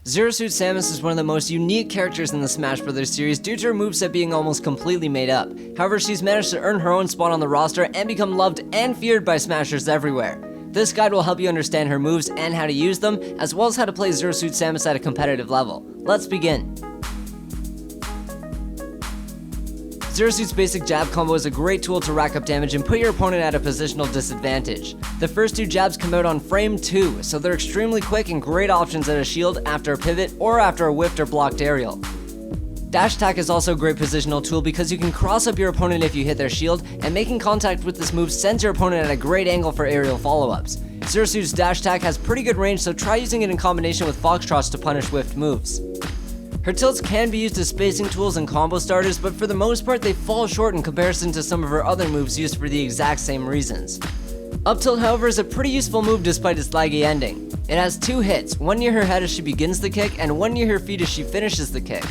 Suit Samus is one of the most unique characters in the Smash Bros. Series due to her moveset being almost completely made up. However, she's managed to earn her own spot on the roster and become loved and feared by Smashers everywhere. This guide will help you understand her moves and how to use them, as well as how to play Suit Samus at a competitive level. Let's begin. Suit's basic jab combo is a great tool to rack up damage and put your opponent at a positional disadvantage. The first two jabs come out on frame 2, so they're extremely quick and great options at a shield, after a pivot, or after a whiffed or blocked aerial. Dash attack is also a great positional tool because you can cross up your opponent if you hit their shield, and making contact with this move sends your opponent at a great angle for aerial follow-ups. Suit's dash attack has pretty good range, so try using it in combination with foxtrots to punish whiffed moves. Her tilts can be used as spacing tools and combo starters, but for the most part they fall short in comparison to some of her other moves used for the exact same reasons. Up tilt, however, is a pretty useful move despite its laggy ending. It has 2 hits, one near her head as she begins the kick, and one near her feet as she finishes the kick.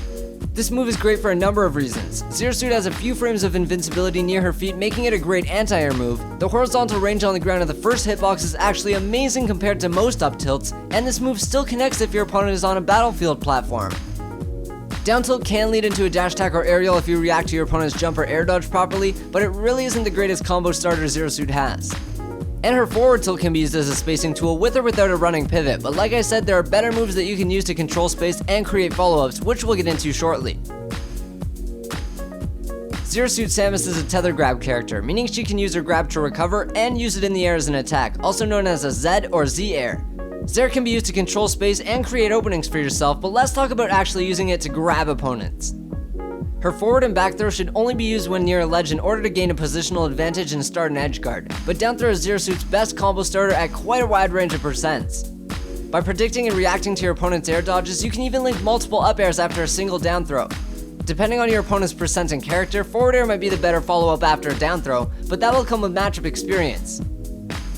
This move is great for a number of reasons. Suit has a few frames of invincibility near her feet, making it a great anti-air move. The horizontal range on the ground of the first hitbox is actually amazing compared to most up tilts, and this move still connects if your opponent is on a battlefield platform. Down tilt can lead into a dash attack or aerial if you react to your opponent's jump or air dodge properly, but it really isn't the greatest combo starter Suit has. And her forward tilt can be used as a spacing tool with or without a running pivot, but like I said, there are better moves that you can use to control space and create follow-ups, which we'll get into shortly. Suit Samus is a tether grab character, meaning she can use her grab to recover and use it in the air as an attack, also known as a Z or Z air. Zare can be used to control space and create openings for yourself, but let's talk about actually using it to grab opponents. Her forward and back throw should only be used when near a ledge in order to gain a positional advantage and start an edge guard, but down throw is Suit's best combo starter at quite a wide range of percents. By predicting and reacting to your opponent's air dodges, you can even link multiple up airs after a single down throw. Depending on your opponent's percent and character, forward air might be the better follow-up after a down throw, but that will come with matchup experience.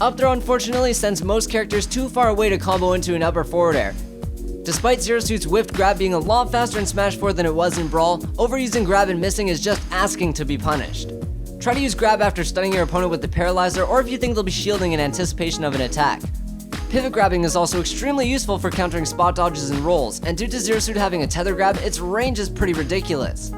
Up throw unfortunately sends most characters too far away to combo into an up or forward air. Despite Suit's whiffed grab being a lot faster in Smash 4 than it was in Brawl, overusing grab and missing is just asking to be punished. Try to use grab after stunning your opponent with the paralyzer, or if you think they'll be shielding in anticipation of an attack. Pivot grabbing is also extremely useful for countering spot dodges and rolls, and due to Suit having a tether grab, its range is pretty ridiculous.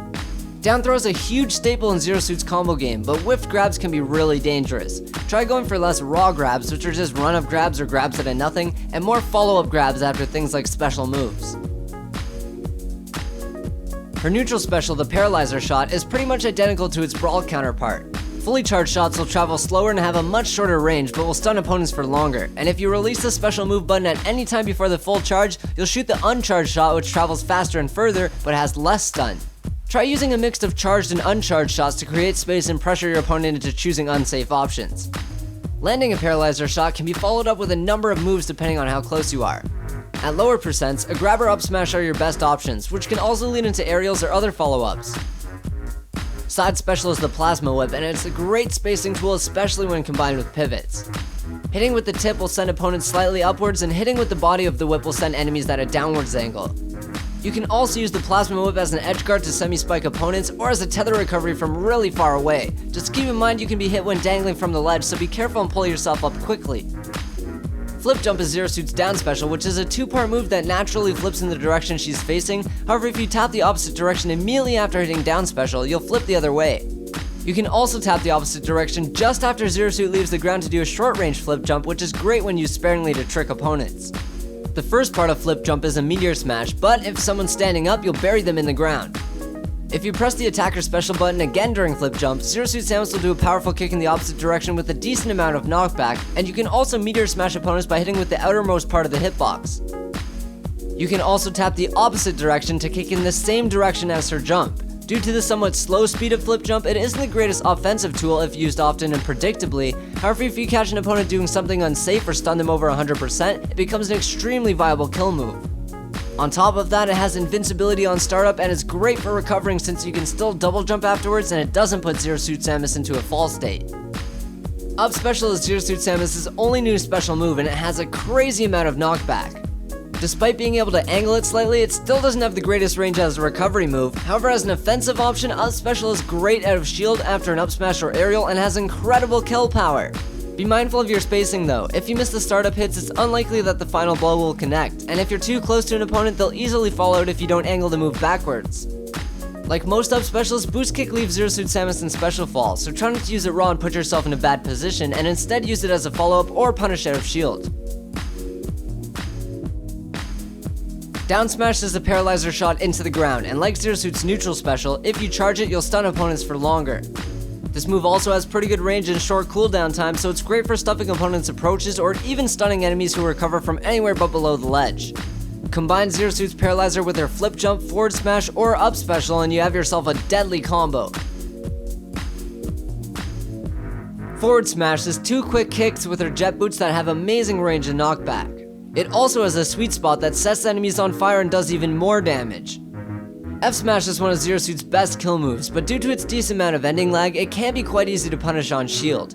Down throw is a huge staple in Suit's combo game, but whiffed grabs can be really dangerous. Try going for less raw grabs, which are just run-up grabs or grabs at a nothing, and more follow-up grabs after things like special moves. Her neutral special, the Paralyzer shot, is pretty much identical to its Brawl counterpart. Fully charged shots will travel slower and have a much shorter range, but will stun opponents for longer, and if you release the special move button at any time before the full charge, you'll shoot the uncharged shot, which travels faster and further, but has less stun. Try using a mix of charged and uncharged shots to create space and pressure your opponent into choosing unsafe options. Landing a Paralyzer shot can be followed up with a number of moves depending on how close you are. At lower percents, a grab or up smash are your best options, which can also lead into aerials or other follow-ups. Side special is the Plasma Whip, and it's a great spacing tool, especially when combined with pivots. Hitting with the tip will send opponents slightly upwards, and hitting with the body of the whip will send enemies at a downwards angle. You can also use the Plasma Whip as an edge guard to semi-spike opponents, or as a tether recovery from really far away. Just keep in mind you can be hit when dangling from the ledge, so be careful and pull yourself up quickly. Flip Jump is Suit's down special, which is a 2-part move that naturally flips in the direction she's facing. However, if you tap the opposite direction immediately after hitting down special, you'll flip the other way. You can also tap the opposite direction just after Suit leaves the ground to do a short-range flip jump, which is great when used sparingly to trick opponents. The first part of Flip Jump is a meteor smash, but if someone's standing up, you'll bury them in the ground. If you press the attacker special button again during Flip Jump, Suit Samus will do a powerful kick in the opposite direction with a decent amount of knockback, and you can also meteor smash opponents by hitting with the outermost part of the hitbox. You can also tap the opposite direction to kick in the same direction as her jump. Due to the somewhat slow speed of Flip Jump, it isn't the greatest offensive tool if used often and predictably. However, if you catch an opponent doing something unsafe or stun them over 100%, it becomes an extremely viable kill move. On top of that, it has invincibility on startup and is great for recovering since you can still double jump afterwards and it doesn't put Suit Samus into a fall state. Up special is Suit Samus' only new special move, and it has a crazy amount of knockback. Despite being able to angle it slightly, it still doesn't have the greatest range as a recovery move. However, as an offensive option, up special is great out of shield after an up smash or aerial and has incredible kill power. Be mindful of your spacing though. If you miss the startup hits, it's unlikely that the final blow will connect, and if you're too close to an opponent, they'll easily fall out if you don't angle the move backwards. Like most up specials, boost kick leaves Zero Suit Samus in special fall, so try not to use it raw and put yourself in a bad position, and instead use it as a follow-up or punish out of shield. Down smash is a paralyzer shot into the ground, and like Zero Suit's neutral special, if you charge it, you'll stun opponents for longer. This move also has pretty good range and short cooldown time, so it's great for stuffing opponents' approaches or even stunning enemies who recover from anywhere but below the ledge. Combine Zero Suit's paralyzer with their flip jump, forward smash, or up special and you have yourself a deadly combo. Forward smash is 2 quick kicks with her jet boots that have amazing range and knockback. It also has a sweet spot that sets enemies on fire and does even more damage. F-Smash is one of Zero Suit's best kill moves, but due to its decent amount of ending lag, it can be quite easy to punish on shield.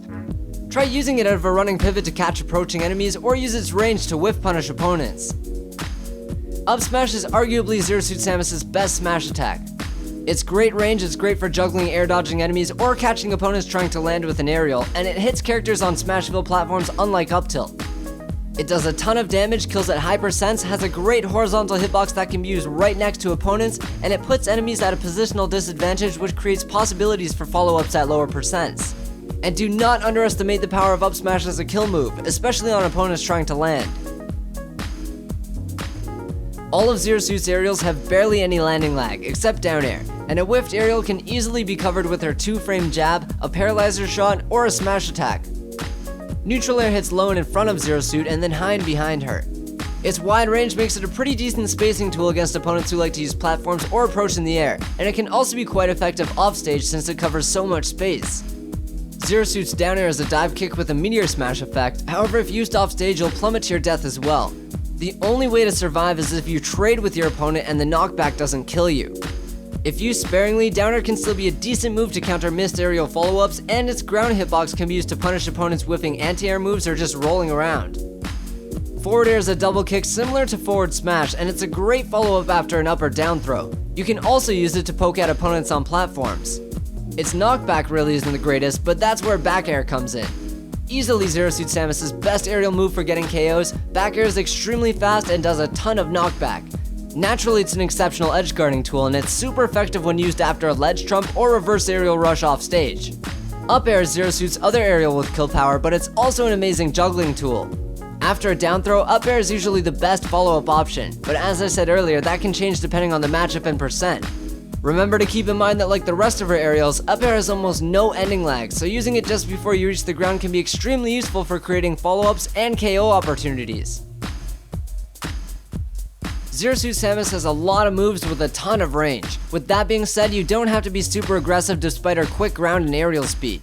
Try using it out of a running pivot to catch approaching enemies, or use its range to whiff punish opponents. Up Smash is arguably Zero Suit Samus' best smash attack. Its great range is great for juggling air dodging enemies or catching opponents trying to land with an aerial, and it hits characters on Smashville platforms unlike up tilt. It does a ton of damage, kills at high percents, has a great horizontal hitbox that can be used right next to opponents, and it puts enemies at a positional disadvantage, which creates possibilities for follow-ups at lower percents. And do not underestimate the power of up smash as a kill move, especially on opponents trying to land. All of Zero Suit's aerials have barely any landing lag, except down air, and a whiffed aerial can easily be covered with her 2-frame jab, a paralyzer shot, or a smash attack. Neutral air hits low and in front of Zero Suit and then high and behind her. Its wide range makes it a pretty decent spacing tool against opponents who like to use platforms or approach in the air, and it can also be quite effective offstage since it covers so much space. Zero Suit's down air is a dive kick with a meteor smash effect, however if used offstage you'll plummet to your death as well. The only way to survive is if you trade with your opponent and the knockback doesn't kill you. If used sparingly, down air can still be a decent move to counter missed aerial follow-ups, and its ground hitbox can be used to punish opponents whiffing anti-air moves or just rolling around. Forward air is a double kick similar to forward smash, and it's a great follow-up after an up or down throw. You can also use it to poke at opponents on platforms. Its knockback really isn't the greatest, but that's where back air comes in. Easily Zero Suit Samus' best aerial move for getting KOs, back air is extremely fast and does a ton of knockback. Naturally, it's an exceptional edge guarding tool, and it's super effective when used after a ledge trump or reverse aerial rush off stage. Up air is Zero Suit's other aerial with kill power, but it's also an amazing juggling tool. After a down throw, up air is usually the best follow-up option, but as I said earlier, that can change depending on the matchup and percent. Remember to keep in mind that like the rest of her aerials, up air has almost no ending lag, so using it just before you reach the ground can be extremely useful for creating follow-ups and KO opportunities. Zero Suit Samus has a lot of moves with a ton of range. With that being said, you don't have to be super aggressive despite her quick ground and aerial speed.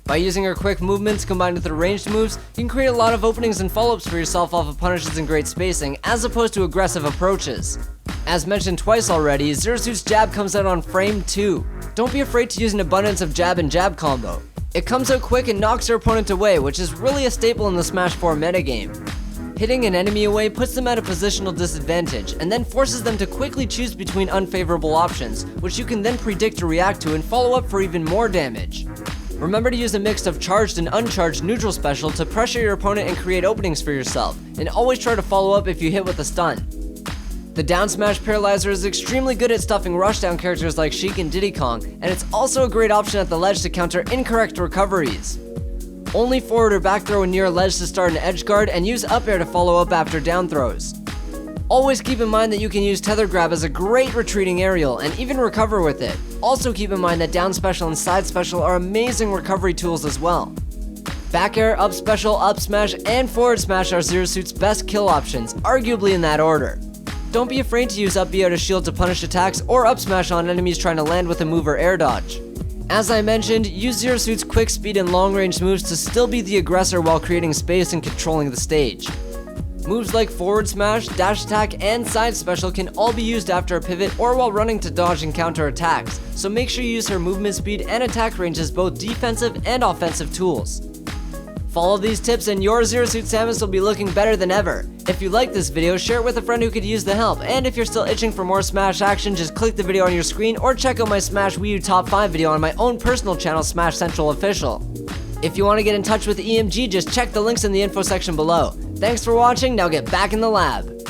By using her quick movements combined with her ranged moves, you can create a lot of openings and follow-ups for yourself off of punishes and great spacing, as opposed to aggressive approaches. As mentioned twice already, Zero Suit's jab comes out on frame 2. Don't be afraid to use an abundance of jab and jab combo. It comes out quick and knocks your opponent away, which is really a staple in the Smash 4 metagame. Hitting an enemy away puts them at a positional disadvantage, and then forces them to quickly choose between unfavorable options, which you can then predict to react to and follow up for even more damage. Remember to use a mix of charged and uncharged neutral special to pressure your opponent and create openings for yourself, and always try to follow up if you hit with a stun. The down smash paralyzer is extremely good at stuffing rushdown characters like Sheik and Diddy Kong, and it's also a great option at the ledge to counter incorrect recoveries. Only forward or back throw when near a ledge to start an edge guard, and use up air to follow up after down throws. Always keep in mind that you can use tether grab as a great retreating aerial and even recover with it. Also keep in mind that down special and side special are amazing recovery tools as well. Back air, up special, up smash, and forward smash are Zero Suit's best kill options, arguably in that order. Don't be afraid to use up B to shield to punish attacks or up smash on enemies trying to land with a move or air dodge. As I mentioned, use Zero Suit's quick speed and long range moves to still be the aggressor while creating space and controlling the stage. Moves like forward smash, dash attack, and side special can all be used after a pivot or while running to dodge and counter attacks, so make sure you use her movement speed and attack range as both defensive and offensive tools. Follow these tips and your Zero Suit Samus will be looking better than ever. If you like this video, share it with a friend who could use the help, and if you're still itching for more Smash action, just click the video on your screen or check out my Smash Wii U Top 5 video on my own personal channel, Smash Central Official. If you want to get in touch with EMG, just check the links in the info section below. Thanks for watching, now get back in the lab.